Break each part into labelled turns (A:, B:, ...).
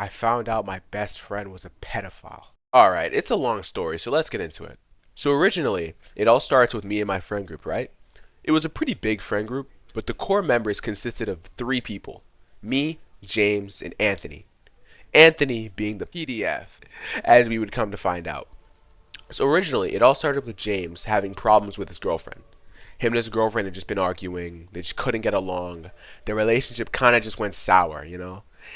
A: I found out my best friend was a pedophile. Alright, it's a long story, so let's get into it. So originally, it all starts with me and my friend group, right? It was a pretty big friend group, but the core members consisted of three people: me, James, and Anthony. Anthony being the PDF, as we would come to find out. So originally, it all started with James having problems with his girlfriend. Him and his girlfriend had just been arguing. They just couldn't get along. Their relationship kind of just went sour.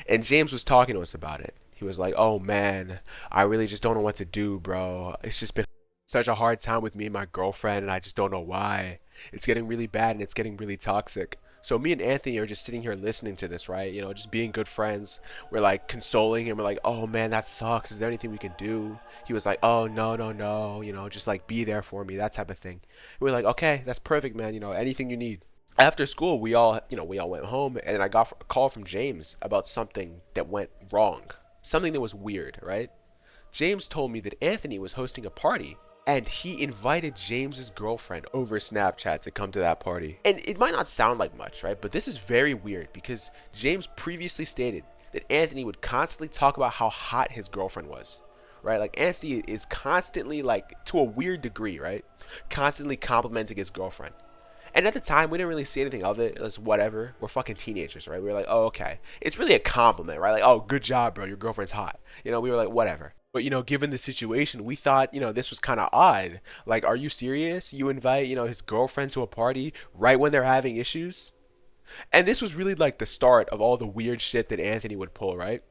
A: And James was talking to us about it. He was like, "Oh man, I really just don't know what to do, bro. It's just been such a hard time with me and my girlfriend, and I just don't know why. It's getting really bad and it's getting really toxic." So me and Anthony are just sitting here listening to this, right? Just being good friends. We're like consoling him. We're like, "Oh man, that sucks. Is there anything we can do?" He was like, "Oh no, no, no. Just like be there for me, that type of thing." We were like, "Okay, that's perfect, man. Anything you need." After school, we all went home, and I got a call from James about something that went wrong, something that was weird, right? James told me that Anthony was hosting a party, and he invited James's girlfriend over Snapchat to come to that party. And it might not sound like much, right? But this is very weird because James previously stated that Anthony would constantly talk about how hot his girlfriend was. Right? Like Anthony is constantly, like, to a weird degree, right? Constantly complimenting his girlfriend. And at the time, we didn't really see anything of it. It was whatever. We're fucking teenagers, right? We were like, "Oh, okay." It's really a compliment, right? Like, "Oh, good job, bro. Your girlfriend's hot." We were like, whatever. But, given the situation, we thought, this was kind of odd. Like, are you serious? You invite, his girlfriend to a party right when they're having issues? And this was really like the start of all the weird shit that Anthony would pull, right?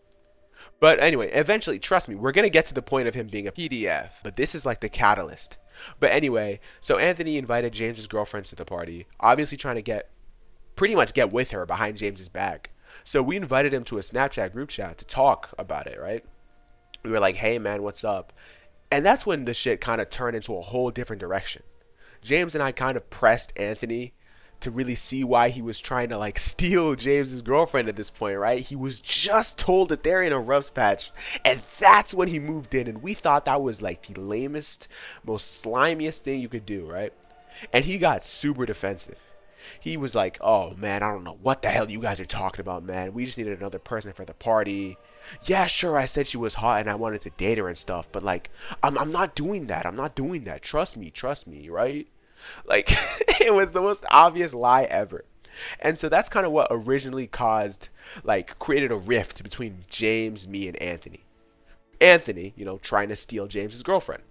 A: But anyway, eventually, trust me, we're gonna get to the point of him being a PDF. But this is like the catalyst. But anyway, so Anthony invited James's girlfriend to the party, obviously trying to pretty much get with her behind James's back. So we invited him to a Snapchat group chat to talk about it, right? We were like, "Hey man, what's up?" And that's when the shit kind of turned into a whole different direction. James and I kind of pressed Anthony to really see why he was trying to like steal James's girlfriend at this point, right? He was just told that they're in a rough patch, and that's when he moved in, and we thought that was like the lamest, most slimiest thing you could do, right? And he got super defensive. He was like, "Oh man, I don't know what the hell you guys are talking about, man. We just needed another person for the party. Yeah, sure, I said she was hot and I wanted to date her and stuff, but like, I'm not doing that. I'm not doing that. Trust me, right?" Like, it was the most obvious lie ever. And so that's kind of what originally created a rift between James, me, and Anthony. Anthony, trying to steal James's girlfriend.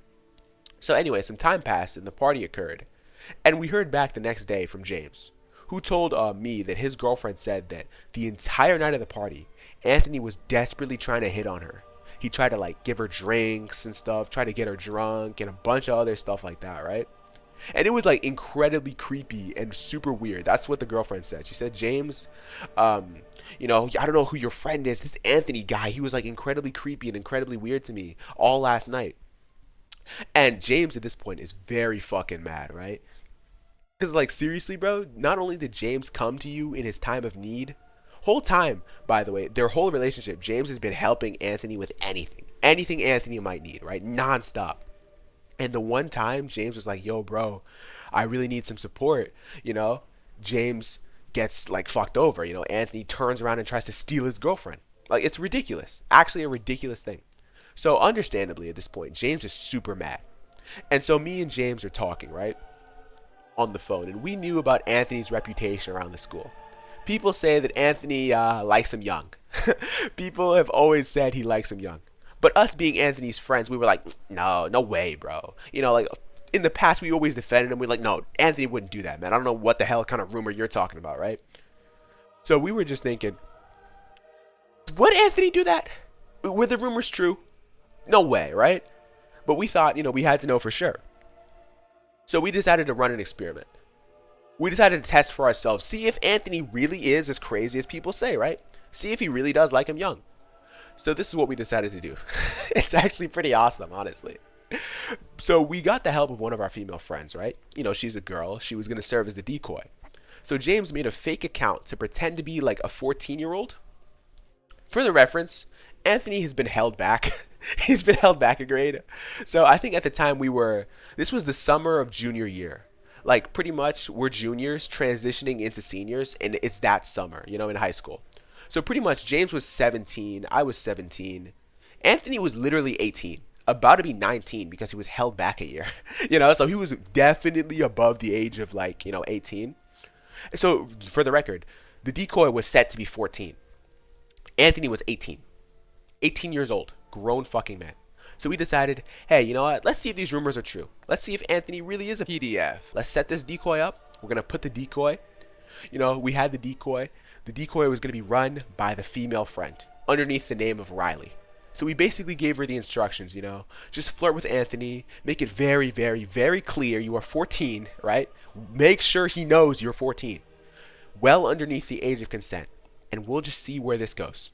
A: So anyway, some time passed and the party occurred. And we heard back the next day from James, who told me that his girlfriend said that the entire night of the party, Anthony was desperately trying to hit on her. He tried to like give her drinks and stuff, try to get her drunk, and a bunch of other stuff like that, right? And it was like incredibly creepy and super weird. That's what the girlfriend said. She said, "James, I don't know who your friend is. This Anthony guy, he was like incredibly creepy and incredibly weird to me all last night." And James at this point is very fucking mad, right? Because, like, seriously, bro, not only did James come to you in his time of need, whole time, by the way, their whole relationship, James has been helping Anthony with anything. Anything Anthony might need, right? Nonstop. And the one time James was like, "Yo, bro, I really need some support," James gets like fucked over. Anthony turns around and tries to steal his girlfriend. Like, it's ridiculous. Actually, a ridiculous thing. So, understandably, at this point, James is super mad. And so, me and James are talking, right? On the phone. And we knew about Anthony's reputation around the school. People say that Anthony likes him young. People have always said he likes him young. But us being Anthony's friends, we were like, "No, no way, bro." Like in the past, we always defended him. We're like, "No, Anthony wouldn't do that, man. I don't know what the hell kind of rumor you're talking about, right?" So we were just thinking, would Anthony do that? Were the rumors true? No way, right? But we thought, we had to know for sure. So we decided to run an experiment. We decided to test for ourselves, see if Anthony really is as crazy as people say, right? See if he really does like him young. So this is what we decided to do. It's actually pretty awesome, honestly. So we got the help of one of our female friends, right? She's a girl. She was going to serve as the decoy. So James made a fake account to pretend to be like a 14-year-old. For the reference, Anthony has been held back. He's been held back a grade. So I think at the time this was the summer of junior year. Like, pretty much we're juniors transitioning into seniors, and it's that summer, in high school. So pretty much James was 17, I was 17. Anthony was literally 18, about to be 19 because he was held back a year. So he was definitely above the age of 18. So for the record, the decoy was set to be 14. Anthony was 18. 18 years old, grown fucking man. So we decided, hey, you know what? Let's see if these rumors are true. Let's see if Anthony really is a PDF. Let's set this decoy up. We're going to put the decoy. We had the decoy. The decoy was going to be run by the female friend underneath the name of Riley. So we basically gave her the instructions, just flirt with Anthony, make it very, very, very clear you are 14, right? Make sure he knows you're 14, well underneath the age of consent, and we'll just see where this goes,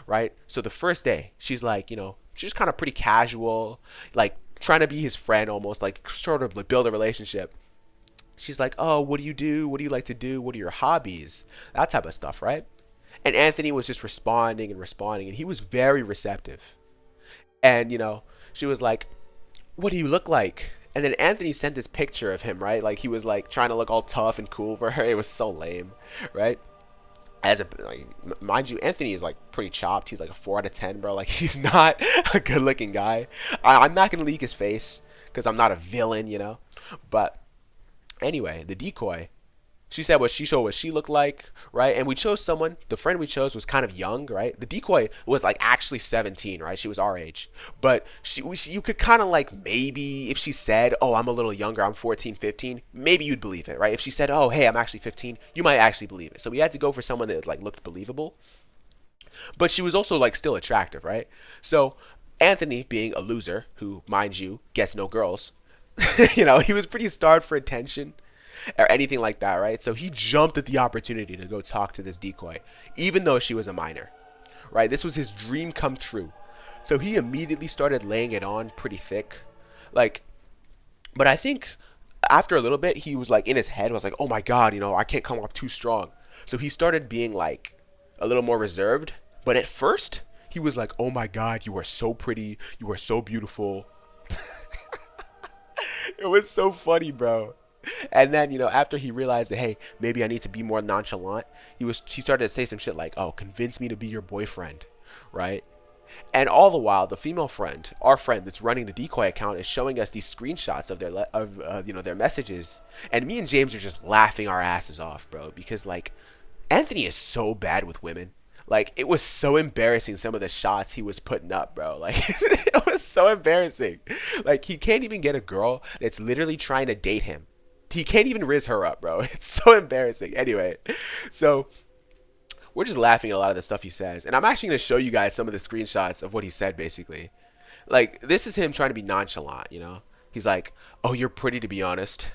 A: right? So the first day, she's like, she's kind of pretty casual, like trying to be his friend almost, like sort of like build a relationship. She's like, oh, what do you do? What do you like to do? What are your hobbies? That type of stuff, right? And Anthony was just responding and responding, and he was very receptive. And, she was like, what do you look like? And then Anthony sent this picture of him, right? Like, he was, like, trying to look all tough and cool for her. It was so lame, right? Mind you, Anthony is, like, pretty chopped. He's, like, a 4 out of 10, bro. Like, he's not a good-looking guy. I'm not going to leak his face because I'm not a villain, But anyway, the decoy, she said what she looked like, right? And we chose someone, the friend we chose was kind of young, right? The decoy was like actually 17, right? She was our age. But you could kind of like, maybe if she said, oh, I'm a little younger, I'm 14, 15, maybe you'd believe it, right? If she said, oh, hey, I'm actually 15, you might actually believe it. So we had to go for someone that like looked believable. But she was also like still attractive, right? So Anthony, being a loser who, mind you, gets no girls, he was pretty starved for attention or anything like that, right? So he jumped at the opportunity to go talk to this decoy, even though she was a minor, right? This was his dream come true. So he immediately started laying it on pretty thick, like, but I think after a little bit, he was like in his head was like, oh my God, I can't come off too strong. So he started being like a little more reserved. But at first, he was like, oh my God, you are so pretty. You are so beautiful. It was so funny, bro. And then, after he realized that, hey, maybe I need to be more nonchalant, he started to say some shit like, oh, convince me to be your boyfriend, right? And all the while, the female friend, our friend that's running the decoy account, is showing us these screenshots of their messages. And me and James are just laughing our asses off, bro, because like Anthony is so bad with women. Like, it was so embarrassing, some of the shots he was putting up, bro. Like, it was so embarrassing. Like, he can't even get a girl that's literally trying to date him. He can't even riz her up, bro. It's so embarrassing. Anyway, so we're just laughing at a lot of the stuff he says. And I'm actually going to show you guys some of the screenshots of what he said, basically. Like, this is him trying to be nonchalant, He's like, oh, you're pretty, to be honest.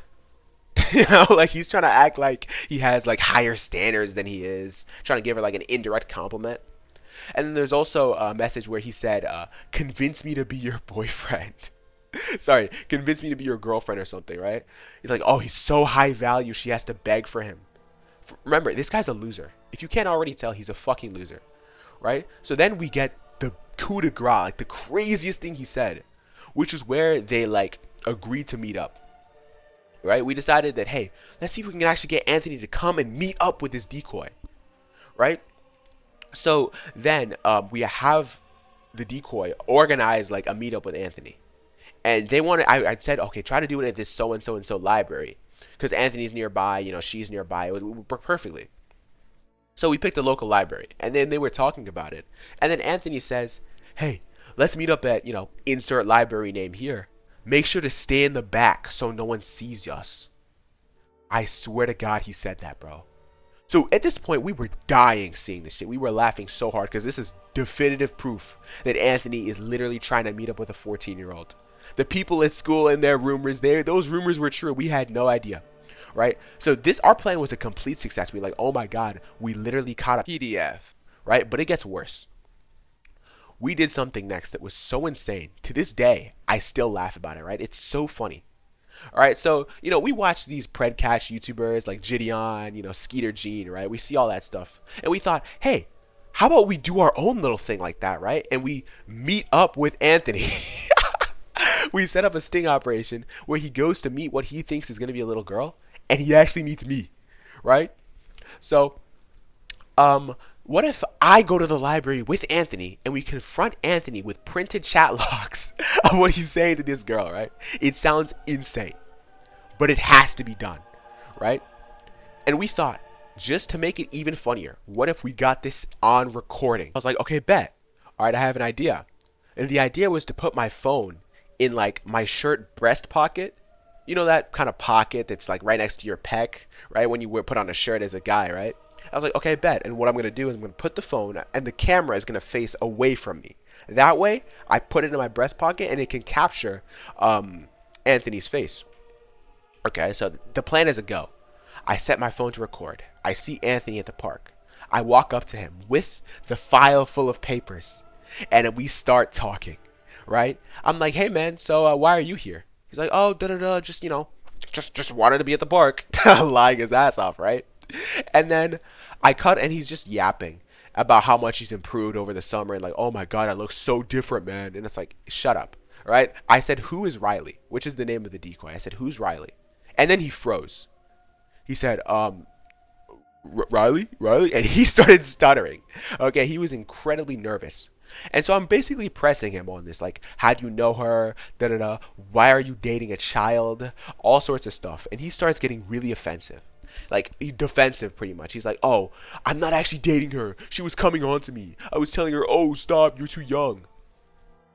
A: Like he's trying to act like he has like higher standards than he is, trying to give her like an indirect compliment. And then there's also a message where he said, convince me to be your boyfriend. Sorry, convince me to be your girlfriend or something, right? He's like, oh, he's so high value, she has to beg for him. Remember, this guy's a loser. If you can't already tell, he's a fucking loser, right? So then we get the coup de grace, like the craziest thing he said, which is where they like agreed to meet up. Right? We decided that, hey, let's see if we can actually get Anthony to come and meet up with this decoy. Right? So then we have the decoy organize like a meetup with Anthony. And they wanted, I said, okay, try to do it at this so-and-so and so library. Because Anthony's nearby, she's nearby. It would work perfectly. So we picked a local library. And then they were talking about it. And then Anthony says, hey, let's meet up at, insert library name here. Make sure to stay in the back so no one sees us. I swear to God he said that, bro. So at this point, we were dying seeing this shit. We were laughing so hard because this is definitive proof that Anthony is literally trying to meet up with a 14-year-old. The people at school and their rumors, those rumors were true. We had no idea, right? So our plan was a complete success. We were like, oh my God, we literally caught a PDF, right? But it gets worse. We did something next that was so insane. To this day, I still laugh about it, right? It's so funny. All right, so, we watch these Predcatch YouTubers like Gideon, Skeeter Gene, right? We see all that stuff. And we thought, hey, how about we do our own little thing like that, right? And we meet up with Anthony. We set up a sting operation where he goes to meet what he thinks is going to be a little girl. And he actually meets me, right? So, What if I go to the library with Anthony and we confront Anthony with printed chat logs of what he's saying to this girl, right? It sounds insane, but it has to be done, right? And we thought, just to make it even funnier, what if we got this on recording? I was like, okay, bet. All right, I have an idea. And the idea was to put my phone in like my shirt breast pocket. You know that kind of pocket that's like right next to your pec, right? When you put on a shirt as a guy, right? I was like, okay, bet. And what I'm going to do is I'm going to put the phone and the camera is going to face away from me. That way, I put it in my breast pocket and it can capture Anthony's face. Okay, so the plan is a go. I set my phone to record. I see Anthony at the park. I walk up to him with the file full of papers and we start talking, right? I'm like, hey man, so why are you here? He's like, oh, just, just wanted to be at the park. Lying his ass off, right? And then I cut and he's just yapping about how much he's improved over the summer and like, oh my God, I look so different, man. And it's like, shut up, right? I said, who is Riley? Which is the name of the decoy. I said, who's Riley? And then he froze. He said, Riley? And he started stuttering. Okay, he was incredibly nervous. And so I'm basically pressing him on this, like, how do you know her? Why are you dating a child? All sorts of stuff. And he starts getting really offensive. Like, defensive pretty much. He's like, oh, I'm not actually dating her. She was coming on to me. I was telling her, oh, stop, you're too young.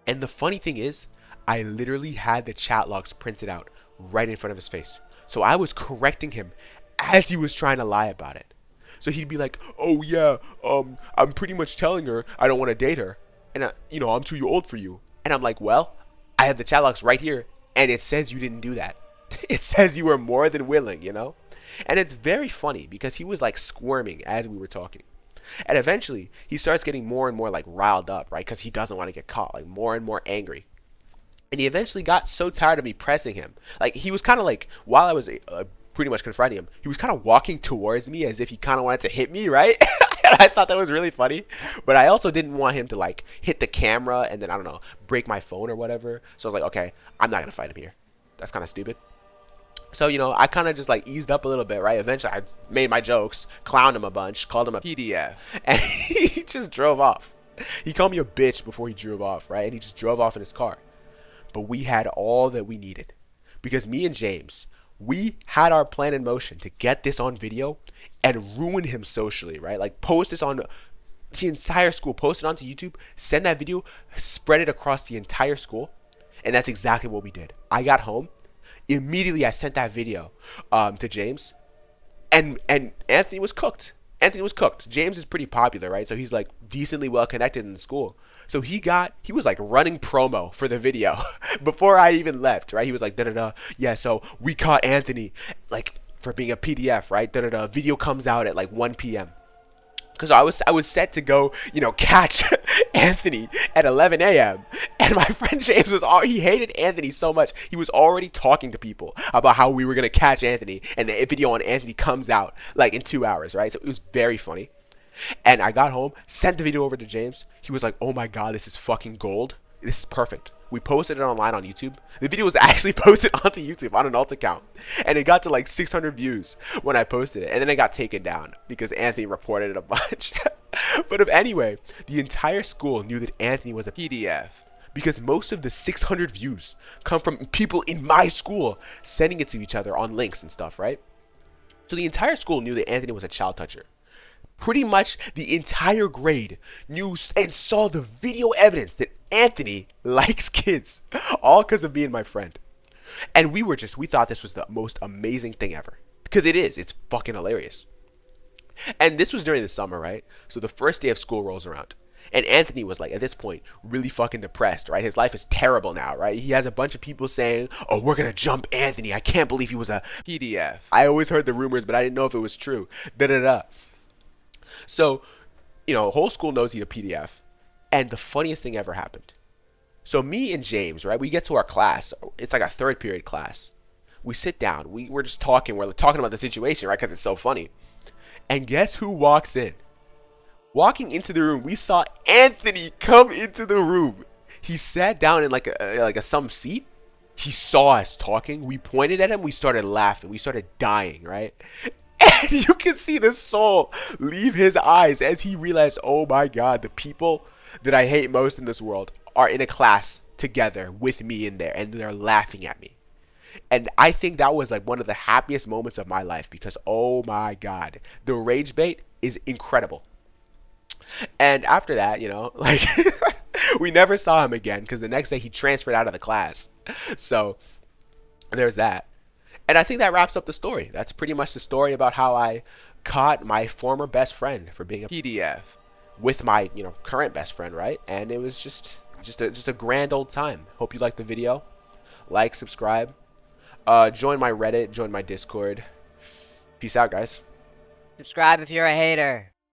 A: And the funny thing is, I literally had the chat logs printed out right in front of his face. So I was correcting him as he was trying to lie about it. So he'd be like, oh yeah, I'm pretty much telling her I don't want to date her. And, I'm too old for you. And I'm like, well, I have the chat logs right here. And it says you didn't do that. It says you were more than willing, And it's very funny because he was like squirming as we were talking. And eventually he starts getting more and more like riled up, right? Because he doesn't want to get caught, like more and more angry. And he eventually got so tired of me pressing him. Like he was kind of like, while I was pretty much confronting him, he was kind of walking towards me as if he kind of wanted to hit me, right? And I thought that was really funny. But I also didn't want him to like hit the camera and then, I don't know, break my phone or whatever. So I was like, okay, I'm not going to fight him here. That's kind of stupid. So, I kind of just like eased up a little bit, right? Eventually I made my jokes, clowned him a bunch, called him a PDF, and he just drove off. He called me a bitch before he drove off, right? And he just drove off in his car. But we had all that we needed because me and James, we had our plan in motion to get this on video and ruin him socially, right? Like post this on the entire school, post it onto YouTube, send that video, spread it across the entire school. And that's exactly what we did. I got home. Immediately I sent that video to James and Anthony was cooked. James is pretty popular, right? So he's like decently well connected in the school. So he was like running promo for the video before I even left, right? He was like, yeah, so we caught Anthony like for being a PDF, right? Video comes out at like 1 p.m. Because I was set to go, catch Anthony at 11 a.m. And my friend James he hated Anthony so much. He was already talking to people about how we were going to catch Anthony. And the video on Anthony comes out like in 2 hours, right? So it was very funny. And I got home, sent the video over to James. He was like, oh my God, this is fucking gold. This is perfect. We posted it online on YouTube. The video was actually posted onto YouTube on an alt account. And it got to like 600 views when I posted it. And then it got taken down because Anthony reported it a bunch. But anyway, the entire school knew that Anthony was a PDF because most of the 600 views come from people in my school sending it to each other on links and stuff, right? So the entire school knew that Anthony was a child toucher. Pretty much the entire grade knew and saw the video evidence that Anthony likes kids, all because of me and my friend. And we thought this was the most amazing thing ever. Because it's fucking hilarious. And this was during the summer, right? So the first day of school rolls around. And Anthony was like, at this point, really fucking depressed, right? His life is terrible now, right? He has a bunch of people saying, oh, we're going to jump Anthony. I can't believe he was a PDF. I always heard the rumors, but I didn't know if it was true. So, whole school knows he's a PDF. And the funniest thing ever happened. So me and James, right, we get to our class. It's like a third period class. We sit down. We're just talking. We're talking about the situation, right, because it's so funny. And guess who walks in? Walking into the room, we saw Anthony come into the room. He sat down in like some seat. He saw us talking. We pointed at him. We started laughing. We started dying, right? And you can see the soul leave his eyes as he realized, oh my god, the people that I hate most in this world are in a class together with me in there, and they're laughing at me. And I think that was like one of the happiest moments of my life because, oh my god, the rage bait is incredible. And after that, like we never saw him again because the next day he transferred out of the class. So there's that. And I think that wraps up the story. That's pretty much the story about how I caught my former best friend for being a PDF with my, current best friend, right? And it was just a grand old time. Hope you liked the video. Like, subscribe, join my Reddit, join my Discord. Peace out, guys.
B: Subscribe if you're a hater.